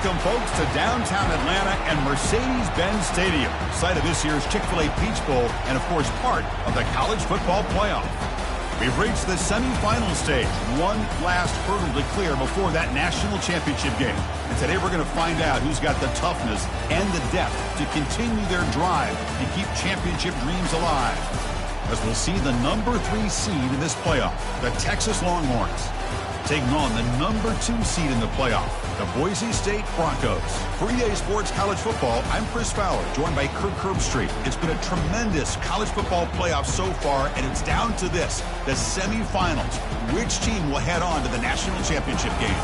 Welcome, folks, to downtown Atlanta and Mercedes-Benz Stadium, site of this year's Chick-fil-A Peach Bowl and, of course, part of the college football playoff. We've reached the semifinal stage, one last hurdle to clear before that national championship game. And today we're going to find out who's got the toughness and the depth to continue their drive to keep championship dreams alive. As we'll see the number 3 seed in this playoff, the Texas Longhorns, taking on the number 2 seed in the playoff, the Boise State Broncos. For EA Sports College Football, I'm Chris Fowler, joined by Kirk Herbstreit. It's been a tremendous college football playoff so far, and it's down to this, the semifinals. Which team will head on to the national championship game?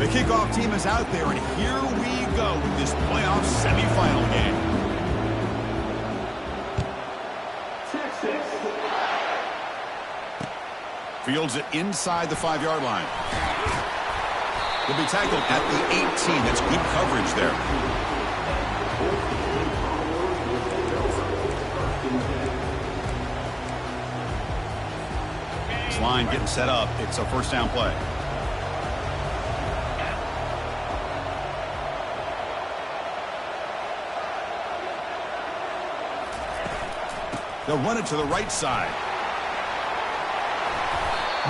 Kickoff team is out there, and here we go with this playoff semifinal game. Texas. Fields it inside the 5-yard line. Will be tackled at the 18. That's good coverage there. This line getting set up. It's a first down play. They'll run it to the right side.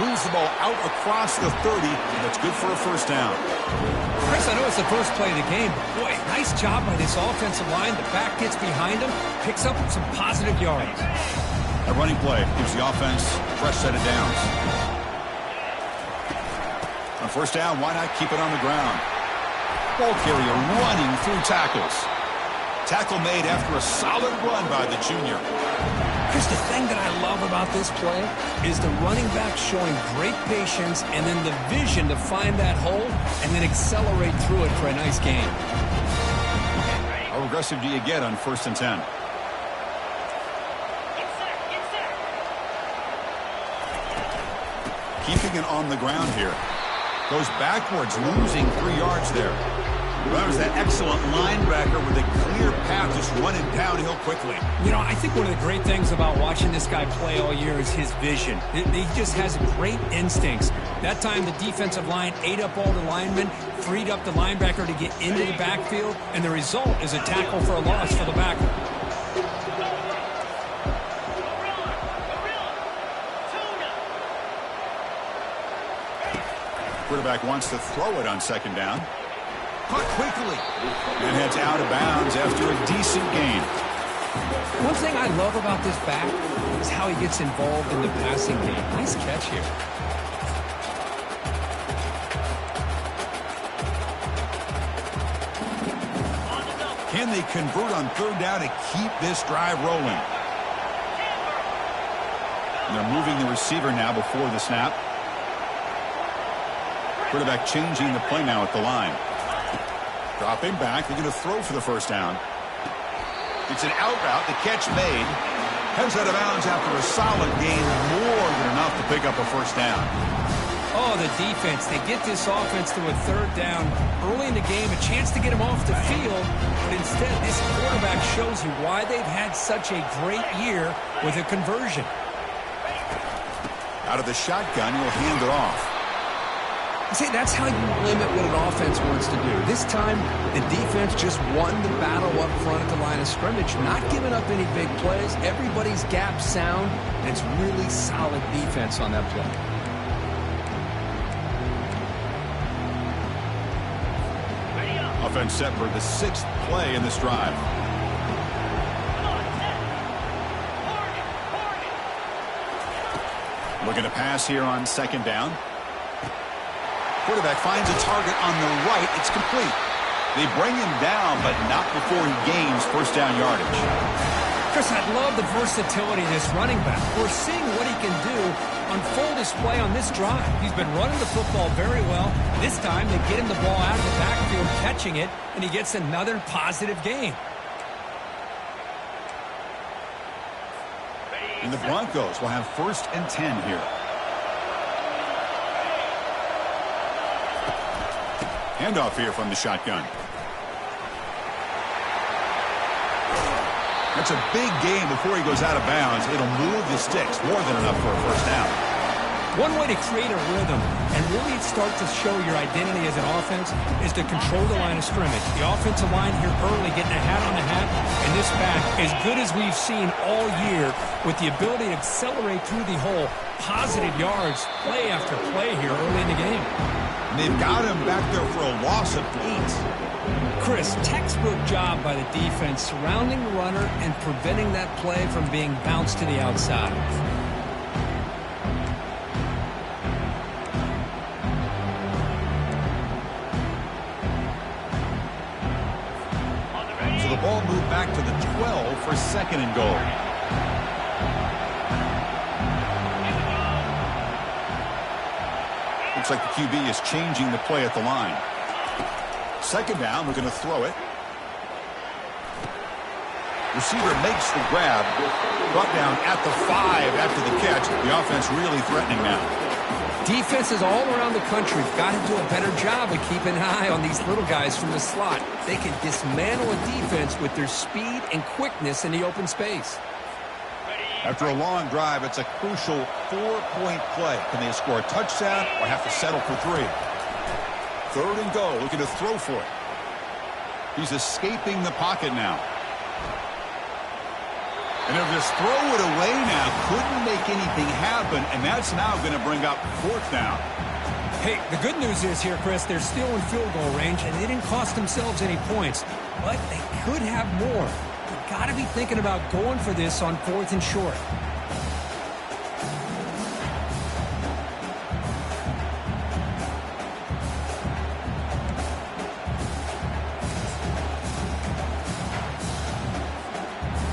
Moves the ball out across the 30, and it's good for a first down. Chris, I know it's the first play of the game, but boy, nice job by this offensive line. The back gets behind him, picks up some positive yards. A running play gives the offense a fresh set of downs. On first down, why not keep it on the ground? Ball carrier running through tackles. Tackle made after a solid run by the junior. Chris, the thing that I love about this play is the running back showing great patience and then the vision to find that hole and then accelerate through it for a nice gain. How aggressive do you get on 1st and 10? Keeping it on the ground here. Goes backwards, losing 3 yards there. That was that excellent linebacker with a clear path, just running downhill quickly. You know, I think one of the great things about watching this guy play all year is his vision. He just has great instincts. That time, the defensive line ate up all the linemen, freed up the linebacker to get into the backfield, and the result is a tackle for a loss for the backer. Quarterback wants to throw it on 2nd down. Caught quickly and heads out of bounds after a decent gain. One thing I love about this back is how he gets involved in the passing game. Nice catch here. Can they convert on 3rd down to keep this drive rolling? And they're moving the receiver now before the snap. Quarterback changing the play now at the line. Dropping back, they're going to throw for the first down. It's an out route, the catch made. Heads out of bounds after a solid gain, more than enough to pick up a first down. Oh, the defense, they get this offense to a 3rd down early in the game, a chance to get him off the field, but instead this quarterback shows you why they've had such a great year with a conversion. Out of the shotgun, he'll hand it off. See, that's how you limit what an offense wants to do. This time, the defense just won the battle up front at the line of scrimmage, not giving up any big plays. Everybody's gap sound, and it's really solid defense on that play. Offense set for the 6th play in this drive. Looking to pass here on 2nd down. Quarterback finds a target on the right. It's complete. They bring him down, but not before he gains first down yardage. Chris, I love the versatility of this running back. We're seeing what he can do on full display on this drive. He's been running the football very well. This time, they get him the ball out of the backfield, catching it, and he gets another positive gain. And the Broncos will have 1st and 10 here. Handoff here from the shotgun. That's a big gain before he goes out of bounds. It'll move the sticks, more than enough for a first down. One way to create a rhythm and really start to show your identity as an offense is to control the line of scrimmage. The offensive line here early getting a hat on the hat, and this back, as good as we've seen all year, with the ability to accelerate through the hole, positive yards, play after play here early in the game. And they've got him back there for a loss of 8. Chris, textbook job by the defense surrounding the runner and preventing that play from being bounced to the outside. So the ball moved back to the 12 for 2nd and goal. Looks like the QB is changing the play at the line. 2nd down, we're going to throw it. Receiver makes the grab. Brought down at the 5 after the catch. The offense really threatening now. Defenses all around the country have got to do a better job of keeping an eye on these little guys from the slot. They can dismantle a defense with their speed and quickness in the open space. After a long drive, it's a crucial 4-point play. Can they score a touchdown or have to settle for 3? 3rd and goal, looking to throw for it. He's escaping the pocket now. And they'll just throw it away now. Couldn't make anything happen, and that's now going to bring up 4th down. Hey, the good news is here, Chris, they're still in field goal range, and they didn't cost themselves any points. But they could have more. You've got to be thinking about going for this on 4th and short.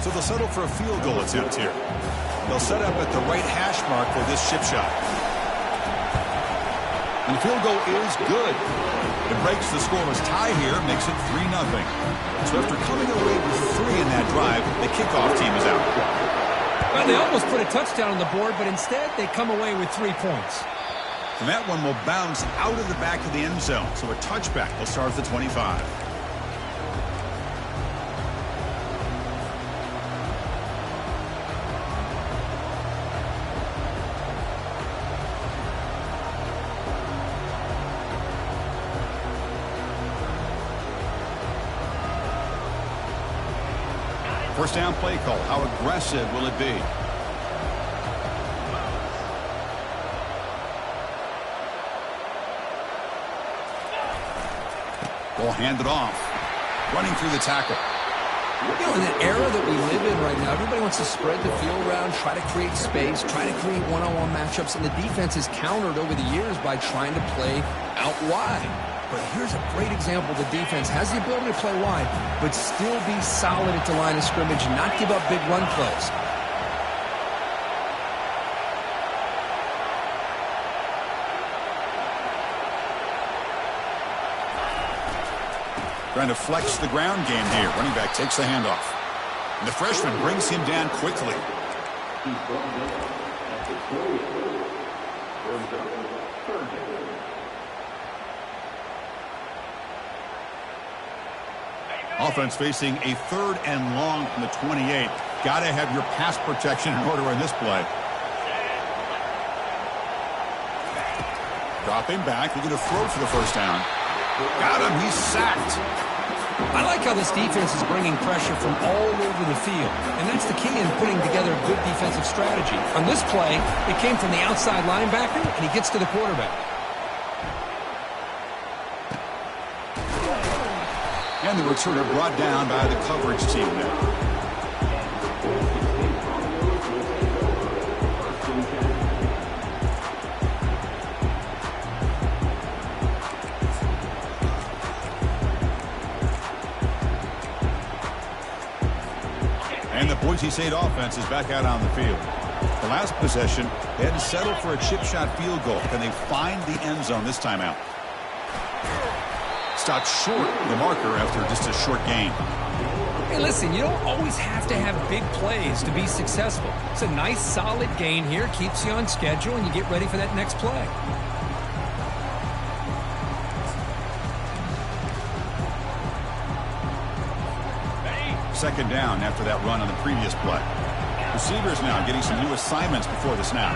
So they'll settle for a field goal attempt here. They'll set up at the right hash mark for this chip shot. And the field goal is good. It breaks the scoreless tie here, makes it 3-0. So after coming away with 3 in that drive, the kickoff team is out. Well, they almost put a touchdown on the board, but instead they come away with 3 points. And that one will bounce out of the back of the end zone. So a touchback will start at the 25. First down play call. How aggressive will it be? Ball handed off. Running through the tackle. You know, in the era that we live in right now, everybody wants to spread the field around, try to create space, try to create one-on-one matchups, and the defense is countered over the years by trying to play out wide. But here's a great example. The defense has the ability to play wide, but still be solid at the line of scrimmage and not give up big run plays. Trying to flex the ground game here. Running back takes the handoff. And the freshman brings him down quickly. Offense facing a 3rd and long from the 28. Got to have your pass protection in order in this play. Dropping back. Looking to throw for the first down. Got him. He's sacked. I like how this defense is bringing pressure from all over the field, and that's the key in putting together a good defensive strategy. On this play, it came from the outside linebacker, and he gets to the quarterback. And the returner brought down by the coverage team there. And the Boise State offense is back out on the field. The last possession, they had to settle for a chip shot field goal. Can they find the end zone this time out? Stopped short of the marker after just a short gain. Hey, listen, you don't always have to have big plays to be successful. It's a nice, solid gain here. Keeps you on schedule, and you get ready for that next play. Second down after that run on the previous play. Receivers now getting some new assignments before the snap.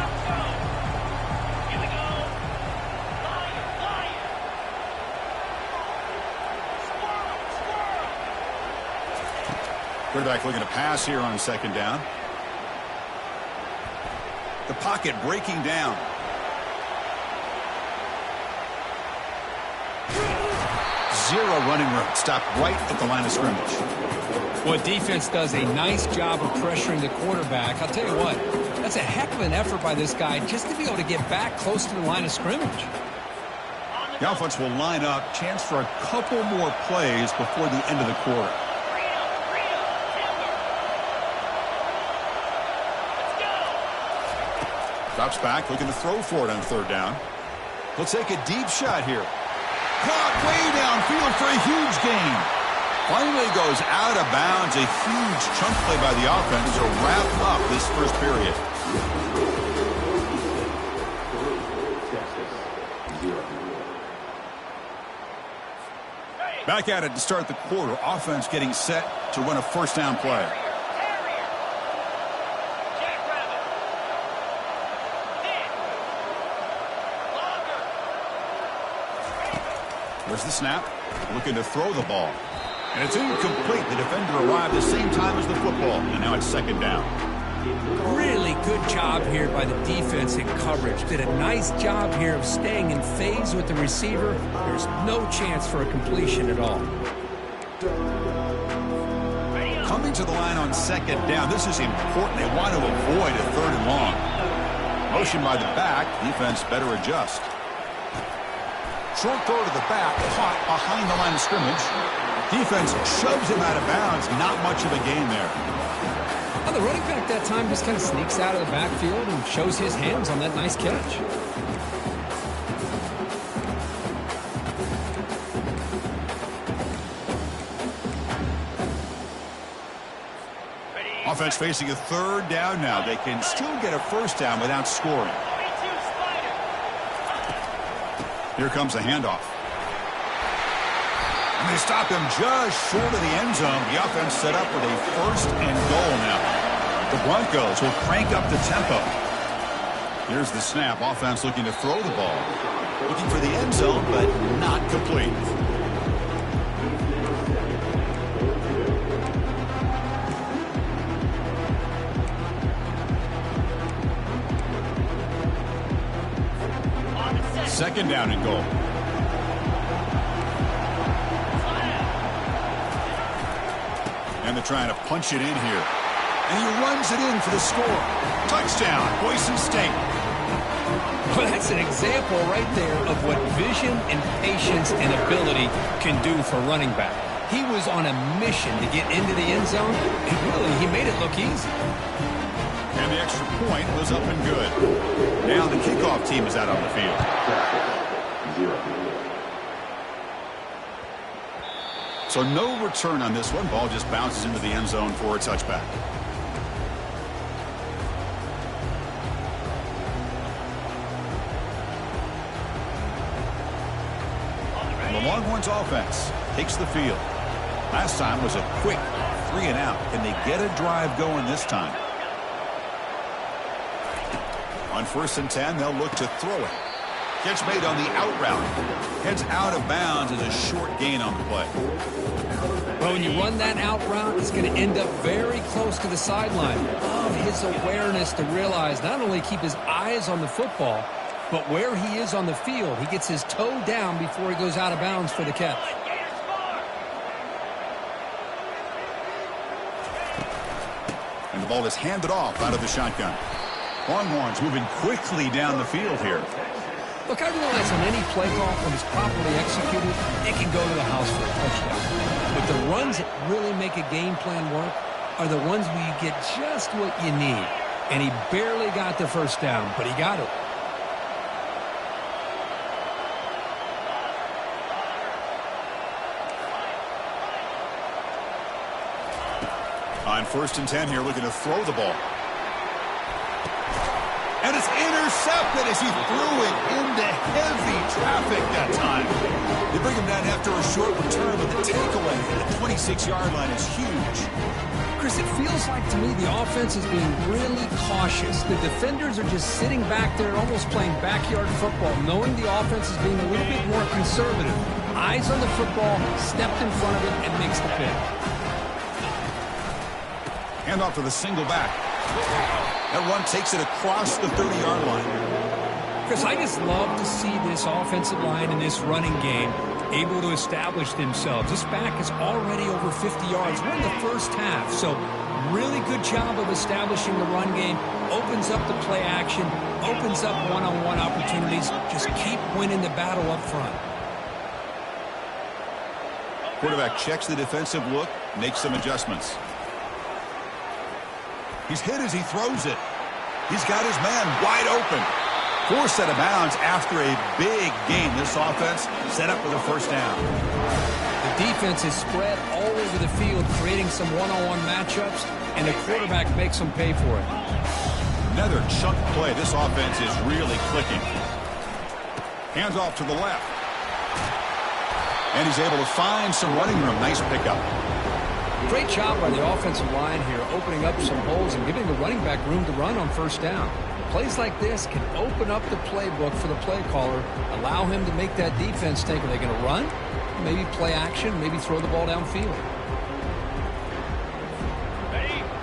Quarterback looking to pass here on second down. The pocket breaking down. Zero running room. Stopped right at the line of scrimmage. Well, defense does a nice job of pressuring the quarterback. I'll tell you what, that's a heck of an effort by this guy just to be able to get back close to the line of scrimmage. The offense will line up. Chance for a couple more plays before the end of the quarter. Drops back, looking to throw for it on third down. He'll take a deep shot here. Caught way downfield for a huge gain. Finally goes out of bounds. A huge chunk play by the offense to wrap up this first period. Back at it to start the quarter. Offense getting set to run a first down play. There's the snap. Looking to throw the ball. And it's incomplete. The defender arrived the same time as the football. And now it's second down. Really good job here by the defense in coverage. Did a nice job here of staying in phase with the receiver. There's no chance for a completion at all. Coming to the line on second down. This is important. They want to avoid a third and long. Motion by the back. Defense better adjust. Short throw to the back, caught behind the line of scrimmage. Defense shoves him out of bounds. Not much of a gain there. Well, the running back that time just kind of sneaks out of the backfield and shows his hands on that nice catch. Offense facing a third down now. They can still get a first down without scoring. Here comes the handoff. And they stop him just short of the end zone. The offense set up with a first and goal now. The Broncos will crank up the tempo. Here's the snap. Offense looking to throw the ball. Looking for the end zone, but not complete. Second down and goal. And they're trying to punch it in here. And he runs it in for the score. Touchdown, Boise State. Well, that's an example right there of what vision and patience and ability can do for running back. He was on a mission to get into the end zone, and really, he made it look easy. And the extra point was up and good. Now the kickoff team is out on the field. So no return on this one. Ball just bounces into the end zone for a touchback. And the Longhorns offense takes the field. Last time was a quick 3 and out. Can they get a drive going this time? On 1st and 10, they'll look to throw it. Catch made on the out route. Heads out of bounds as a short gain on the play. Well, when you run that out route, it's going to end up very close to the sideline. Love his awareness to realize not only keep his eyes on the football, but where he is on the field. He gets his toe down before he goes out of bounds for the catch. And the ball is handed off out of the shotgun. Longhorns moving quickly down the field here. Look, I realize on any play call, when it's properly executed, it can go to the house for a touchdown. But the runs that really make a game plan work are the ones where you get just what you need. And he barely got the first down, but he got it. On 1st and 10 here, looking to throw the ball. And it's intercepted as he threw it into heavy traffic that time. They bring him down after a short return, but the takeaway at the 26-yard line is huge. Chris, it feels like to me the offense is being really cautious. The defenders are just sitting back there almost playing backyard football, knowing the offense is being a little bit more conservative. Eyes on the football, stepped in front of it, and makes the pick. Hand off to the single back. That run takes it across the 30-yard line. Chris, I just love to see this offensive line in this running game able to establish themselves. This back is already over 50 yards. We're in the first half, so really good job of establishing the run game. Opens up the play action, opens up one-on-one opportunities. Just keep winning the battle up front. Quarterback checks the defensive look, makes some adjustments. He's hit as he throws it. He's got his man wide open. Forced out of bounds after a big game. This offense set up with a first down. The defense is spread all over the field, creating some one-on-one matchups, and the quarterback makes them pay for it. Another chunk play. This offense is really clicking. Hands off to the left. And he's able to find some running room. Nice pickup. Great job by the offensive line here, opening up some holes and giving the running back room to run on first down. Plays like this can open up the playbook for the play caller, allow him to make that defense think, are they going to run? Maybe play action, maybe throw the ball downfield.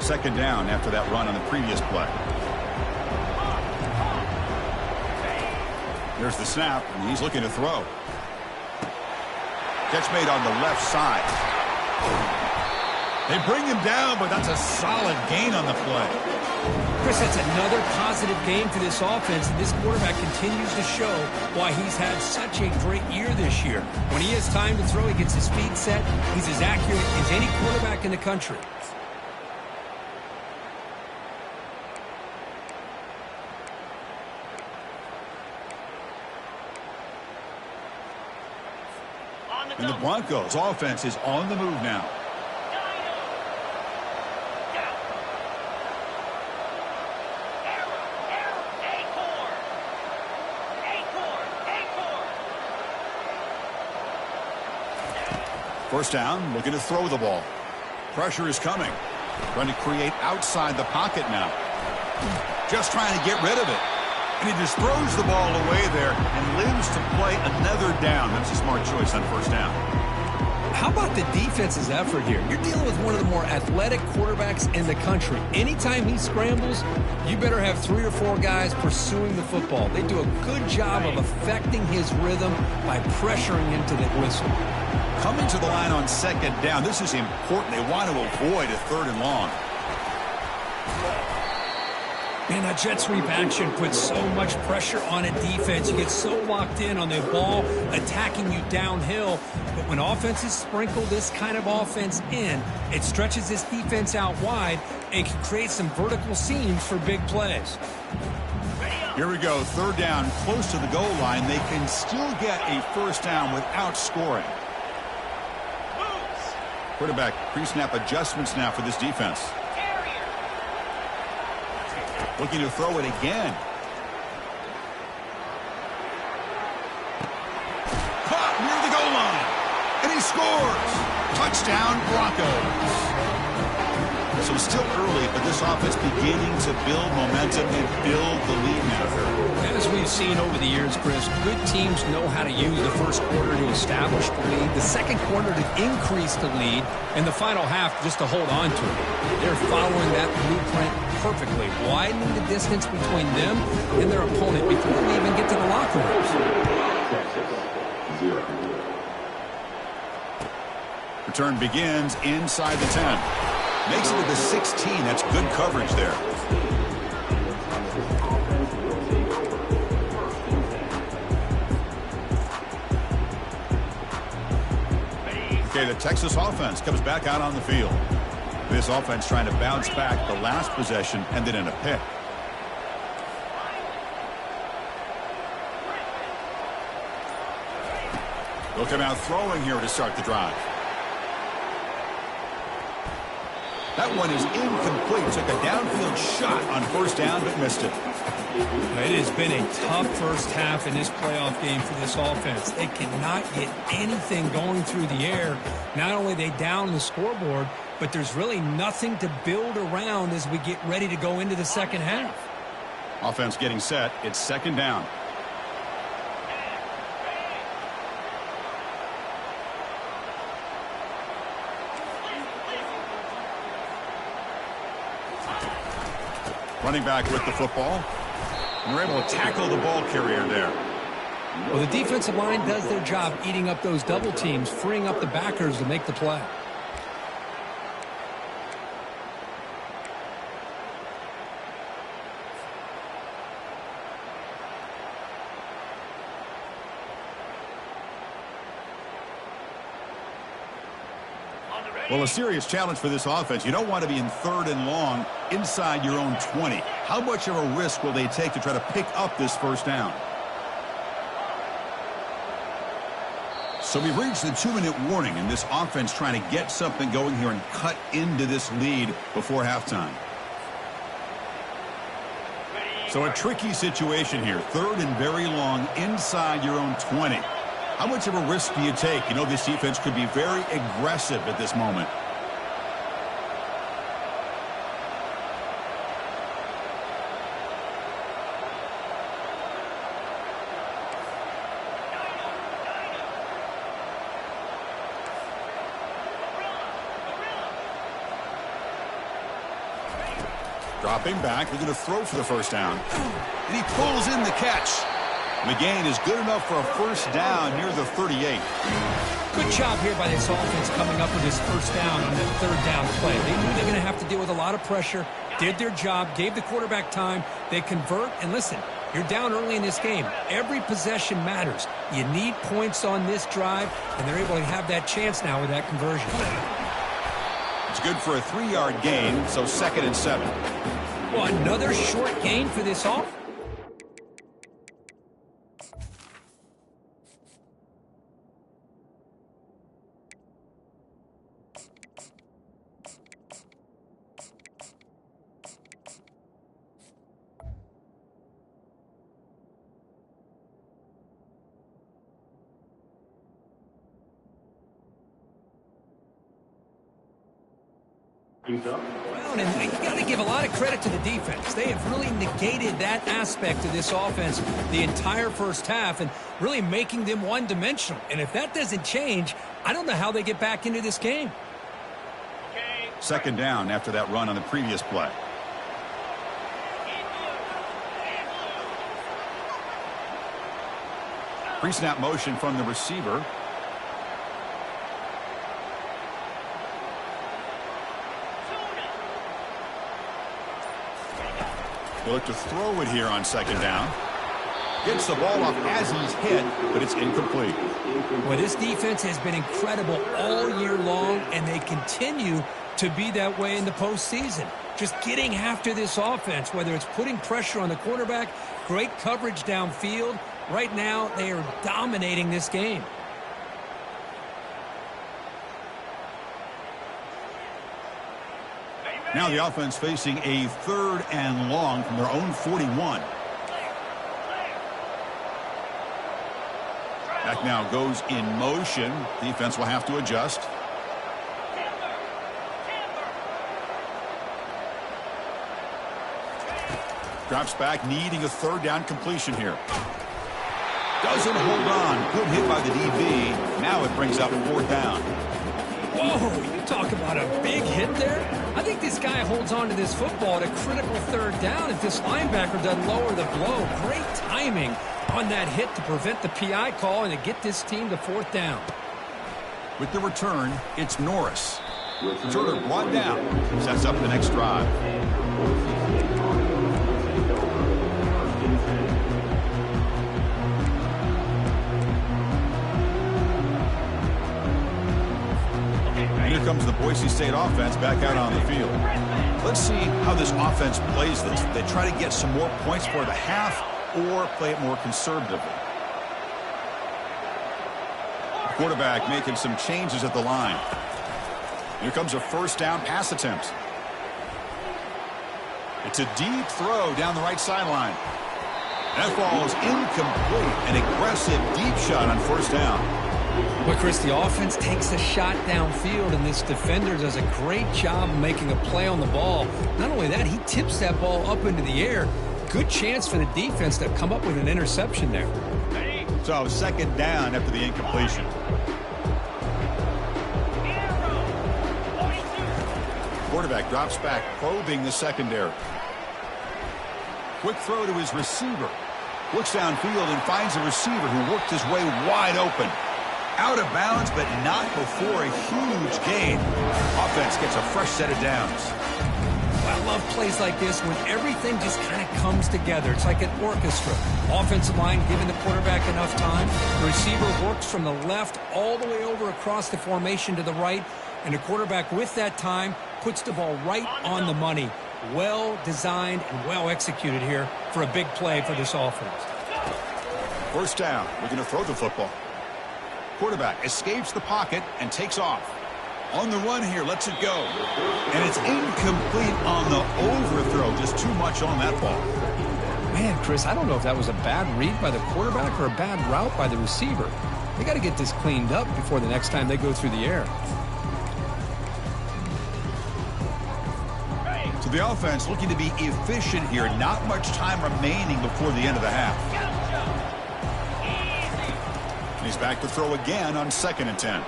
Second down after that run on the previous play. There's the snap, and he's looking to throw. Catch made on the left side. They bring him down, but that's a solid gain on the play. Chris, that's another positive game for this offense, and this quarterback continues to show why he's had such a great year this year. When he has time to throw, he gets his feet set. He's as accurate as any quarterback in the country. And the Broncos' offense is on the move now. First down, looking to throw the ball. Pressure is coming. Trying to create outside the pocket now. Just trying to get rid of it. And he just throws the ball away there and lives to play another down. That's a smart choice on first down. How about the defense's effort here? You're dealing with one of the more athletic quarterbacks in the country. Anytime he scrambles, you better have 3 or 4 guys pursuing the football. They do a good job of affecting his rhythm by pressuring him to the whistle. Coming to the line on second down. This is important. They want to avoid a third and long. Man, that jet sweep action puts so much pressure on a defense. You get so locked in on the ball attacking you downhill. But when offenses sprinkle this kind of offense in, it stretches this defense out wide and can create some vertical seams for big plays. Here we go. Third down, close to the goal line. They can still get a first down without scoring. Quarterback pre-snap adjustments now for this defense. Looking to throw it again. Caught near the goal line. And he scores. Touchdown, Broncos. So it's still early, but this offense beginning to build momentum and build the lead now. As we've seen over the years, Chris, good teams know how to use the first quarter to establish the lead, the second quarter to increase the lead, and the final half just to hold on to it. They're following that blueprint perfectly, widening the distance between them and their opponent before they even get to the locker rooms. Return begins inside the 10. Makes it to the 16. That's good coverage there. Okay, the Texas offense comes back out on the field. This offense trying to bounce back. The last possession ended in a pick. They'll come out throwing here to start the drive. That one is incomplete. Took a downfield shot on first down, but missed it. It has been a tough first half in this playoff game for this offense. They cannot get anything going through the air. Not only are they down the scoreboard, but there's really nothing to build around as we get ready to go into the second half. Offense getting set. It's second down. Running back with the football. And they're able to tackle the ball carrier there. Well, the defensive line does their job eating up those double teams, freeing up the backers to make the play. Well, a serious challenge for this offense. You don't want to be in third and long inside your own 20. How much of a risk will they take to try to pick up this first down? So we've reached the 2-minute warning, and this offense trying to get something going here and cut into this lead before halftime. So a tricky situation here. Third and very long inside your own 20. How much of a risk do you take? You know, this defense could be very aggressive at this moment. Dropping back, they're going to throw for the first down. And he pulls in the catch. The gain is good enough for a first down near the 38. Good job here by this offense coming up with this first down on that third down play. They knew they're going to have to deal with a lot of pressure, did their job, gave the quarterback time. They convert, and listen, you're down early in this game. Every possession matters. You need points on this drive, and they're able to have that chance now with that conversion. It's good for a 3-yard gain, so 2nd and 7. Well, another short gain for this offense. Well, and you got to give a lot of credit to the defense. They have really negated that aspect of this offense the entire first half and really making them one-dimensional. And if that doesn't change, I don't know how they get back into this game. Second down after that run on the previous play. Pre-snap motion from the receiver. He'll look to throw it here on second down. Gets the ball off as he's hit, but it's incomplete. Well, this defense has been incredible all year long, and they continue to be that way in the postseason. Just getting after this offense, whether it's putting pressure on the quarterback, great coverage downfield. Right now, they are dominating this game. Now the offense facing a 3rd and long from their own 41. Back now goes in motion. Defense will have to adjust. Drops back, needing a 3rd down completion here. Doesn't hold on. Good hit by the DB. Now it brings up 4th down. Whoa, you talk about a big hit there. I think this guy holds on to this football at a critical 3rd down if this linebacker doesn't lower the blow. Great timing on that hit to prevent the PI call and to get this team to 4th down. With the return, it's Norris. Turner brought down. Sets up the next drive. And here comes the Boise State offense back out on the field. Let's see how this offense plays this. They try to get some more points for the half or play it more conservatively. The quarterback making some changes at the line. Here comes a 1st down pass attempt. It's a deep throw down the right sideline. That ball is incomplete. An aggressive deep shot on first down. Well, Chris, the offense takes a shot downfield, and this defender does a great job of making a play on the ball. Not only that, he tips that ball up into the air. Good chance for the defense to come up with an interception there. So second down after the incompletion. Quarterback drops back, probing the secondary. Quick throw to his receiver. Looks downfield and finds a receiver who worked his way wide open. Out of bounds, but not before a huge gain. Offense gets a fresh set of downs. I love plays like this when everything just kind of comes together. It's like an orchestra. Offensive line giving the quarterback enough time. The receiver works from the left all the way over across the formation to the right. And the quarterback with that time puts the ball right on the money. Well designed and well executed here for a big play for this offense. First down. We're going to throw the football. Quarterback escapes the pocket and takes off. On the run here, lets it go. And it's incomplete on the overthrow. Just too much on that ball. Man, Chris, I don't know if that was a bad read by the quarterback or a bad route by the receiver. They got to get this cleaned up before the next time they go through the air. So the offense looking to be efficient here. Not much time remaining before the end of the half. He's back to throw again on 2nd and 10.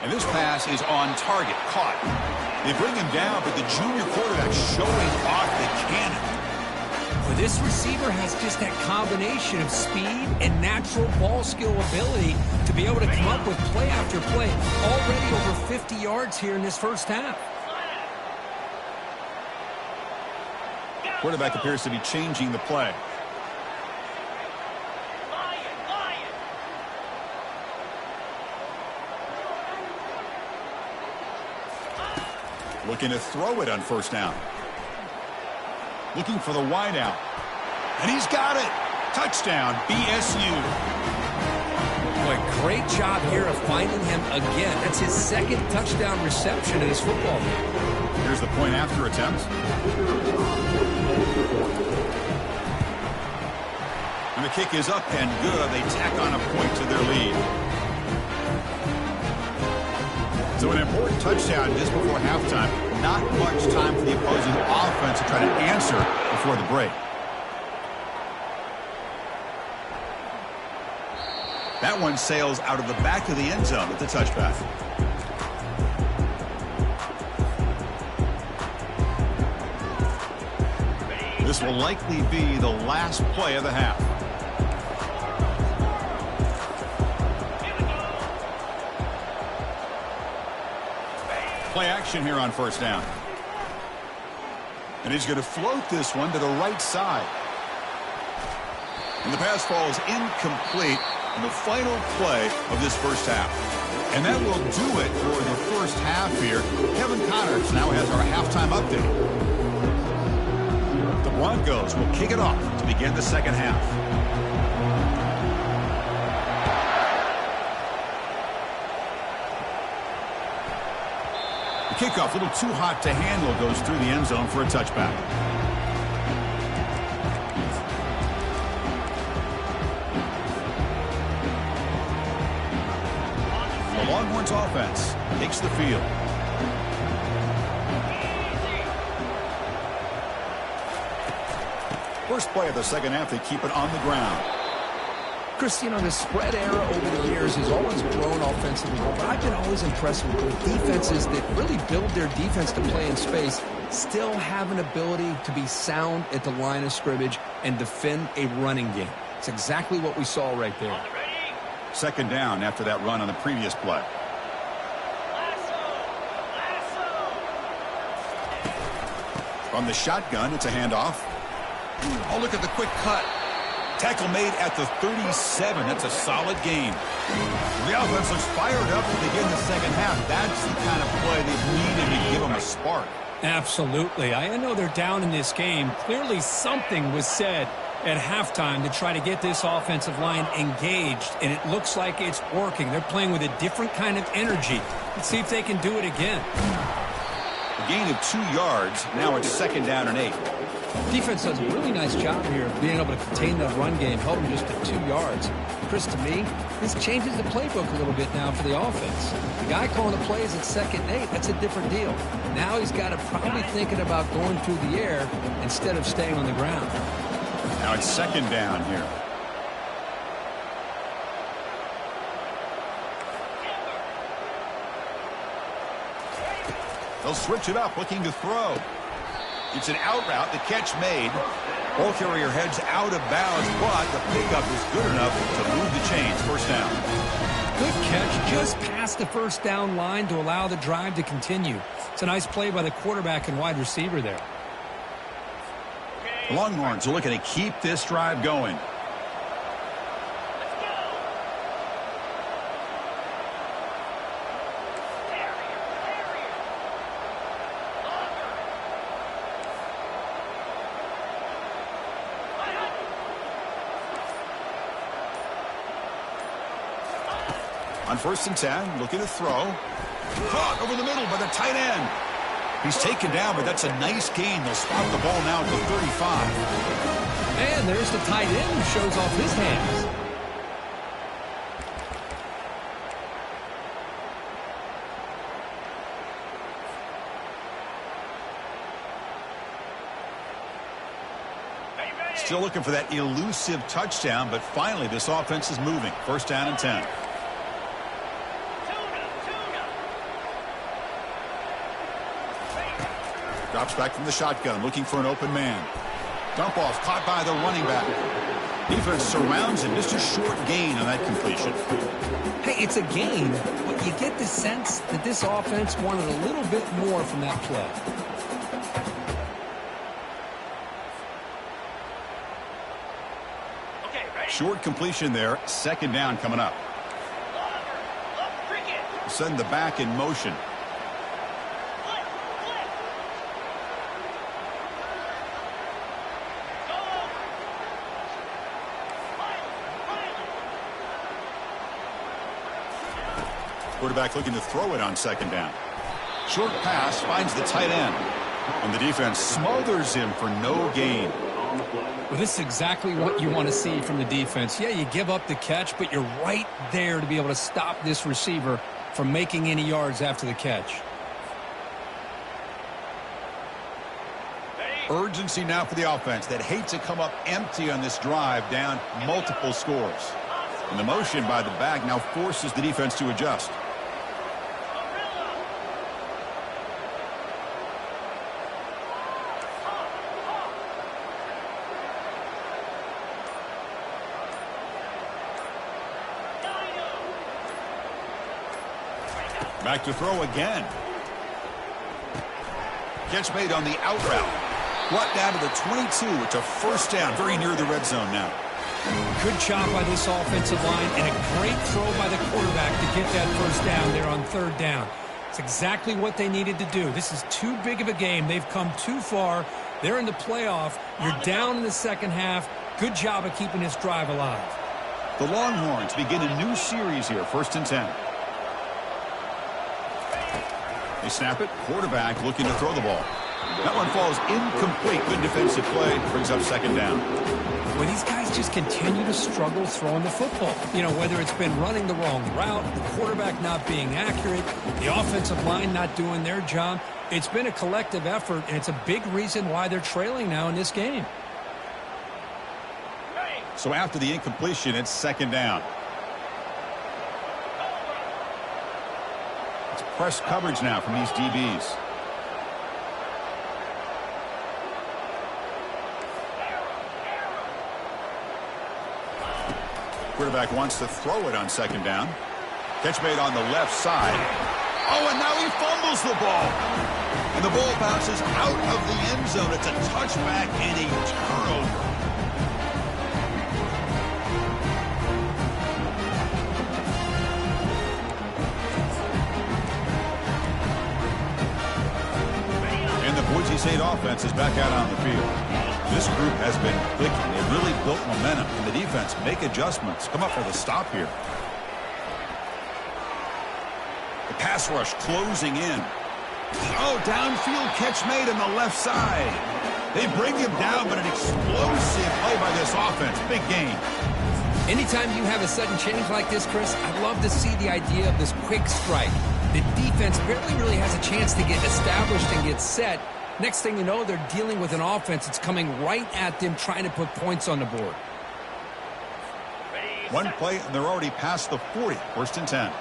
And this pass is on target. Caught. They bring him down, but the junior quarterback showing off the cannon. Well, this receiver has just that combination of speed and natural ball skill ability to be able to come up with play after play. Already over 50 yards here in this first half. Quarterback appears to be changing the play. Looking to throw it on first down. Looking for the wide out. And he's got it. Touchdown, BSU. Boy, great job here of finding him again. That's his 2nd touchdown reception in this football game. Here's the point after attempt. And the kick is up and good. They tack on a point to their lead. So an important touchdown just before halftime. Not much time for the opposing offense to try to answer before the break. That one sails out of the back of the end zone at the touchback. This will likely be the last play of the half. Play action here on first down. And he's going to float this one to the right side. And the pass falls incomplete in the final play of this first half. And that will do it for the first half here. Kevin Connors now has our halftime update. The Broncos will kick it off to begin the second half. Kickoff, a little too hot to handle, goes through the end zone for a touchback. The Longhorns offense takes the field. First play of the second half, they keep it on the ground. Chris, you know, the spread era over the years has always grown offensively, but I've been always impressed with defenses that really build their defense to play in space, still have an ability to be sound at the line of scrimmage and defend a running game. It's exactly what we saw right there. Second down after that run on the previous play. From the shotgun, it's a handoff. Oh, look at the quick cut. Tackle made at the 37. That's a solid gain. The offense looks fired up to begin the second half. That's the kind of play they've needed to give them a spark. Absolutely. I know they're down in this game. Clearly something was said at halftime to try to get this offensive line engaged, and it looks like it's working. They're playing with a different kind of energy. Let's see if they can do it again. The gain of 2 yards. Now it's 2nd down and 8. Defense does a really nice job here of being able to contain the run game, held them just to 2 yards. Chris, to me, this changes the playbook a little bit now for the offense. The guy calling the plays at 2nd and 8, that's a different deal. Now he's got to probably thinking about going through the air instead of staying on the ground. Now it's 2nd down here. They'll switch it up, looking to throw. It's an out route, the catch made. Ball carrier heads out of bounds, but the pickup is good enough to move the chains. 1st down. Good catch, just past the 1st down line to allow the drive to continue. It's a nice play by the quarterback and wide receiver there. The Longhorns are looking to keep this drive going. On 1st and 10, looking to throw. Caught over the middle by the tight end. He's taken down, but that's a nice gain. They'll spot the ball now at the 35. And there's the tight end who shows off his hands. Still looking for that elusive touchdown, but finally this offense is moving. 1st down and 10. Drops back from the shotgun, looking for an open man. Dump off, caught by the running back. Defense surrounds him. Just a short gain on that completion. Hey, it's a gain, but you get the sense that this offense wanted a little bit more from that play. Short completion there. 2nd down coming up. Send the back in motion. Quarterback looking to throw it on 2nd down. Short pass finds the tight end. And the defense smothers him for no gain. Well, this is exactly what you want to see from the defense. Yeah, you give up the catch, but you're right there to be able to stop this receiver from making any yards after the catch. Urgency now for the offense that hates to come up empty on this drive, down multiple scores. And the motion by the back now forces the defense to adjust. Back to throw again. Catch made on the out route. Brought down to the 22. It's a 1st down, very near the red zone now. Good job by this offensive line and a great throw by the quarterback to get that 1st down there on 3rd down. It's exactly what they needed to do. This is too big of a game. They've come too far. They're in the playoff. You're down in the 2nd half. Good job of keeping this drive alive. The Longhorns begin a new series here. 1st and 10. They snap it. Quarterback looking to throw the ball. That one falls incomplete. Good defensive play. Brings up 2nd down. Well, these guys just continue to struggle throwing the football. You know, whether it's been running the wrong route, the quarterback not being accurate, the offensive line not doing their job. It's been a collective effort, and it's a big reason why they're trailing now in this game. So after the incompletion, it's 2nd down. It's press coverage now from these DBs. Quarterback wants to throw it on 2nd down. Catch made on the left side. Oh, and now he fumbles the ball. And the ball bounces out of the end zone. It's a touchback and a turnover. And the Boise State offense is back out on the field. This group has been clicking. They really built momentum. And the defense make adjustments. Come up with a stop here. The pass rush closing in. Oh, downfield catch made on the left side. They bring him down, but an explosive play by this offense. Big gain. Anytime you have a sudden change like this, Chris, I'd love to see the idea of this quick strike. The defense barely really has a chance to get established and get set. Next thing you know, they're dealing with an offense that's coming right at them, trying to put points on the board. One play, and they're already past the 40. First and 10.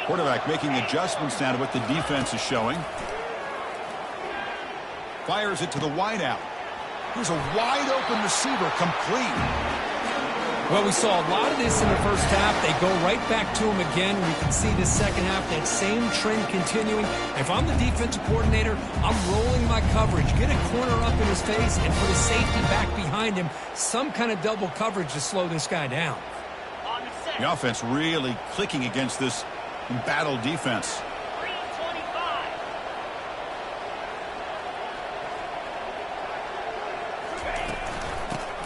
Quarterback making adjustments now to what the defense is showing. Fires it to the wideout. Here's a wide-open receiver, complete. Well, we saw a lot of this in the first half. They go right back to him again. We can see the second half, that same trend continuing. If I'm the defensive coordinator, I'm rolling my coverage. Get a corner up in his face and put a safety back behind him. Some kind of double coverage to slow this guy down. The offense really clicking against this embattled defense.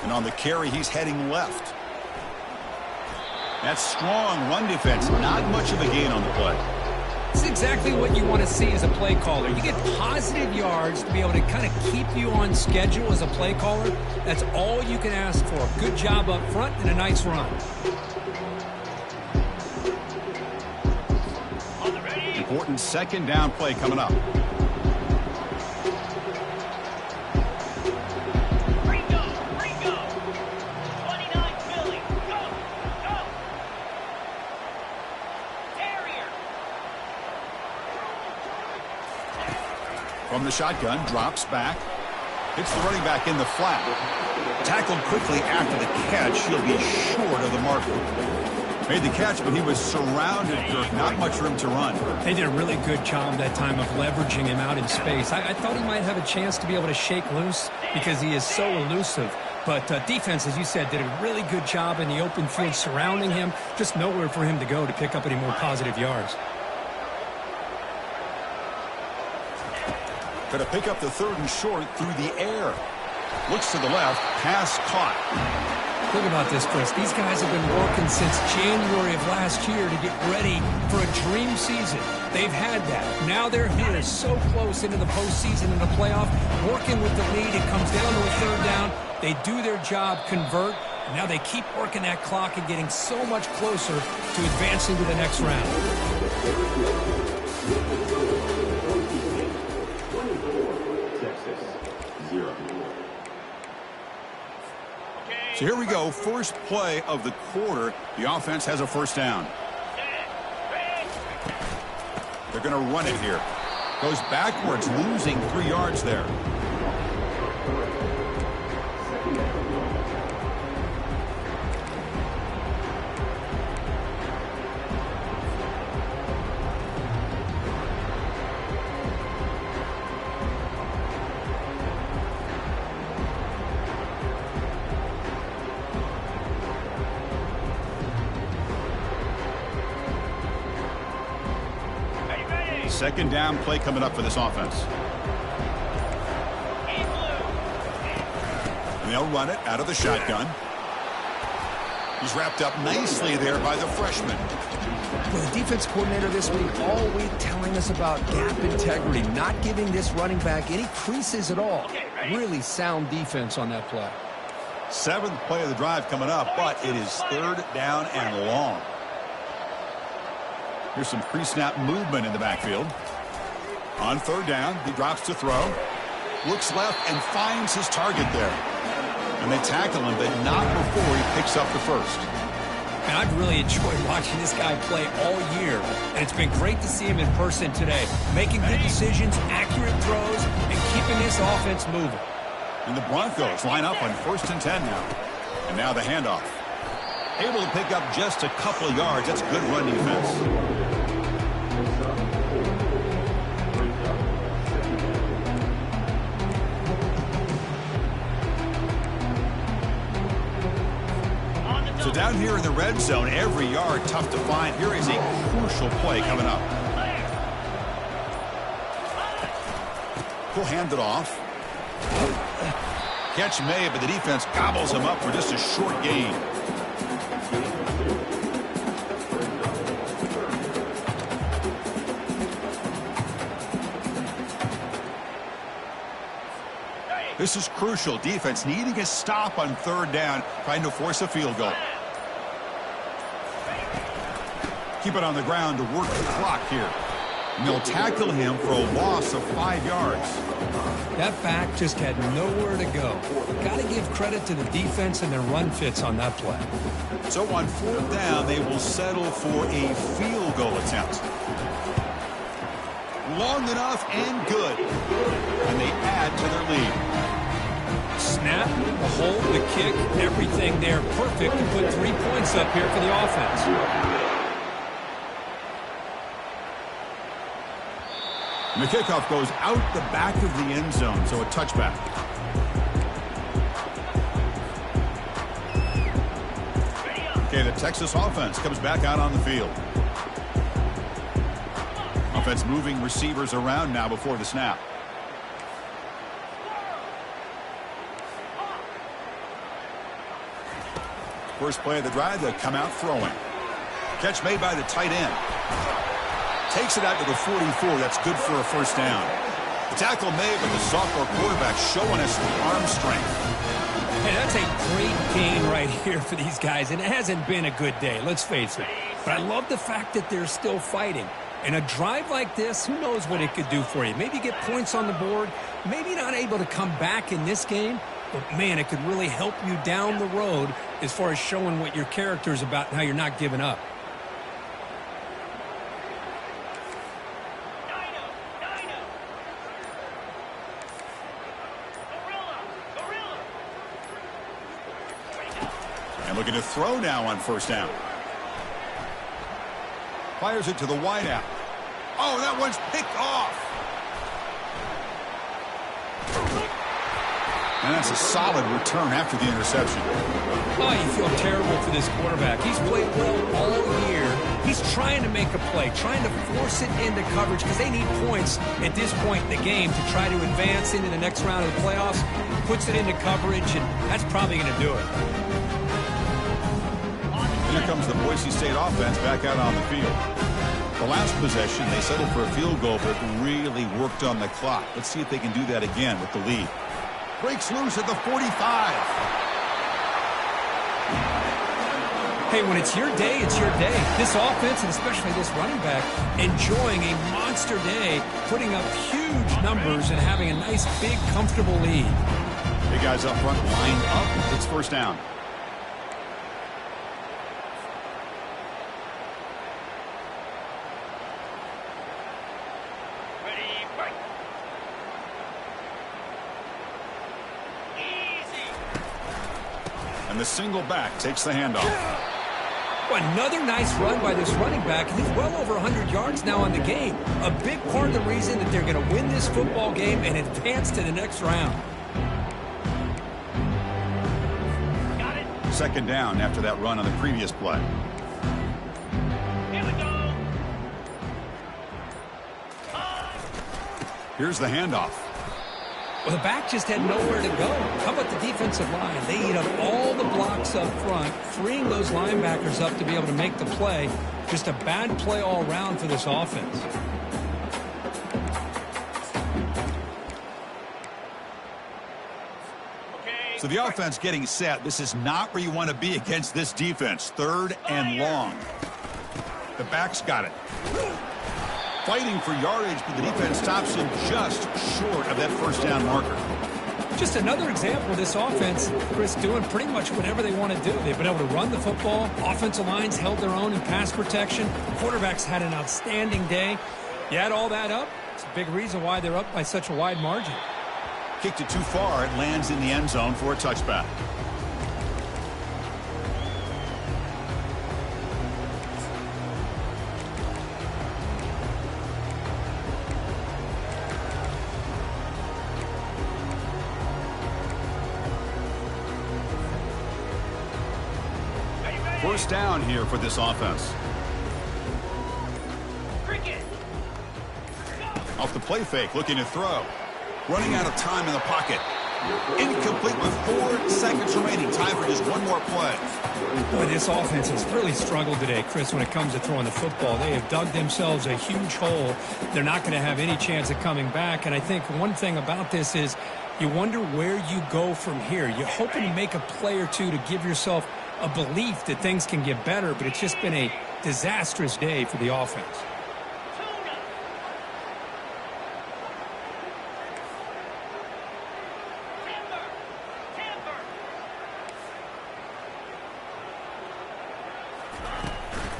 And on the carry, he's heading left. That's strong run defense. Not much of a gain on the play. It's exactly what you want to see as a play caller. You get positive yards to be able to kind of keep you on schedule as a play caller. That's all you can ask for. Good job up front and a nice run. Important second down play coming up. From the shotgun, drops back. Hits the running back in the flat. Tackled quickly after the catch. He'll be short of the marker. Made the catch, but he was surrounded, Kirk. Not much room to run. They did a really good job that time of leveraging him out in space. I thought he might have a chance to be able to shake loose because he is so elusive. But defense, as you said, did a really good job in the open field surrounding him. Just nowhere for him to go to pick up any more positive yards. Going to pick up the third and short through the air. Looks to the left. Pass caught. Think about this, Chris. These guys have been working since January of last year to get ready for a dream season. They've had that. Now they're here so close into the postseason and the playoff, working with the lead. It comes down to a third down. They do their job, convert, and now they keep working that clock and getting so much closer to advancing to the next round. So here we go, first play of the quarter. The offense has a first down. They're going to run it here. Goes backwards, losing 3 yards there. Second down play coming up for this offense. And they'll run it out of the shotgun. He's wrapped up nicely there by the freshman. Well, the defense coordinator this week all week telling us about gap integrity, not giving this running back any creases at all. Really sound defense on that play. 7th play of the drive coming up, but it is third down and long. Here's some pre-snap movement in the backfield. On third down, he drops to throw. Looks left and finds his target there. And they tackle him, but not before he picks up the first. And I've really enjoyed watching this guy play all year. And it's been great to see him in person today. Making good decisions, accurate throws, and keeping this offense moving. And the Broncos line up on 1st and 10 now. And now the handoff. Able to pick up just a couple of yards. That's good run defense. So down here in the red zone, every yard tough to find. Here is a crucial play coming up. He'll hand it off. Catch made, but the defense gobbles him up for just a short gain. This is crucial. Defense needing a stop on third down, trying to force a field goal. Keep it on the ground to work the clock here. And they'll tackle him for a loss of 5 yards. That back just had nowhere to go. Got to give credit to the defense and their run fits on that play. So on fourth down, they will settle for a field goal attempt. Long enough and good. And they add to their lead. Snap, the hold, the kick, everything there perfect to put 3 points up here for the offense. And the kickoff goes out the back of the end zone, so a touchback. Okay, the Texas offense comes back out on the field. Offense moving receivers around now before the snap. First play of the drive, they come out throwing. Catch made by the tight end. Takes it out to the 44. That's good for a first down. The tackle made, but the sophomore quarterback showing us the arm strength. Hey, that's a great gain right here for these guys, and it hasn't been a good day, let's face it. But I love the fact that they're still fighting. And a drive like this, who knows what it could do for you. Maybe get points on the board, maybe not able to come back in this game, but man, it could really help you down the road as far as showing what your character is about and how you're not giving up. And looking to throw now on first down. Fires it to the wideout. Oh, that one's picked off. And that's a solid return after the interception. Oh, you feel terrible for this quarterback. He's played well all year. He's trying to make a play, trying to force it into coverage because they need points at this point in the game to try to advance into the next round of the playoffs. Puts it into coverage, and that's probably going to do it. Here comes the Boise State offense back out on the field. The last possession, they settled for a field goal, but really worked on the clock. Let's see if they can do that again with the lead. Breaks loose at the 45. Hey, when it's your day, it's your day. This offense, and especially this running back, enjoying a monster day, putting up huge numbers and having a nice, big, comfortable lead. Big guys up front lined up. It's first down. And the single back takes the handoff. Another nice run by this running back. He's well over 100 yards now on the game. A big part of the reason that they're going to win this football game and advance to the next round. Got it. Second down after that run on the previous play. Here we go. Here's the handoff. Well, the back just had nowhere to go. How about the defensive line? They eat up all the blocks up front, freeing those linebackers up to be able to make the play. Just a bad play all around for this offense. So the offense getting set. This is not where you want to be against this defense. Third and long. The back's got it. Fighting for yardage, but the defense stops him just short of that first down marker. Just another example of this offense, Chris, doing pretty much whatever they want to do. They've been able to run the football. Offensive lines held their own in pass protection. Quarterbacks had an outstanding day. You add all that up, it's a big reason why they're up by such a wide margin. Kicked it too far. It lands in the end zone for a touchback. First down here for this offense. Off the play fake, looking to throw. Running out of time in the pocket. Incomplete with 4 seconds remaining. Time for just one more play. Boy, this offense has really struggled today, Chris, when it comes to throwing the football. They have dug themselves a huge hole. They're not going to have any chance of coming back. And I think one thing about this is You wonder where you go from here. You're hoping to make a play or two to give yourself a belief that things can get better, but it's just been a disastrous day for the offense.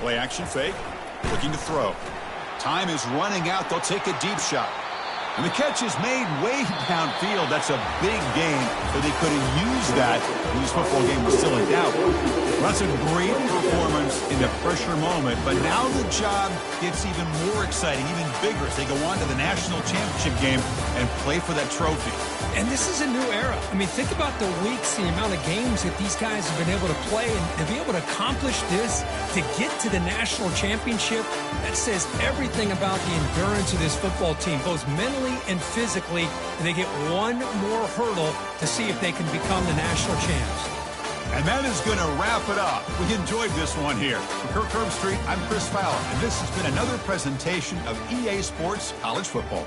Play action fake. Looking to throw. Time is running out. They'll take a deep shot. And the catch is made way downfield. That's a big gain, but they could have used that when this football game was still in doubt. Well, that's a great performance in the pressure moment, but now the job gets even more exciting, even bigger as they go on to the national championship game and play for that trophy. And this is a new era. I mean, think about the weeks, the amount of games that these guys have been able to play, and to be able to accomplish this, to get to the national championship, that says everything about the endurance of this football team, both mentally and physically, and they get one more hurdle to see if they can become the national champs. And that is going to wrap it up. We enjoyed this one here. For Kirk Herbstreit, I'm Chris Fowler, and this has been another presentation of EA Sports College Football.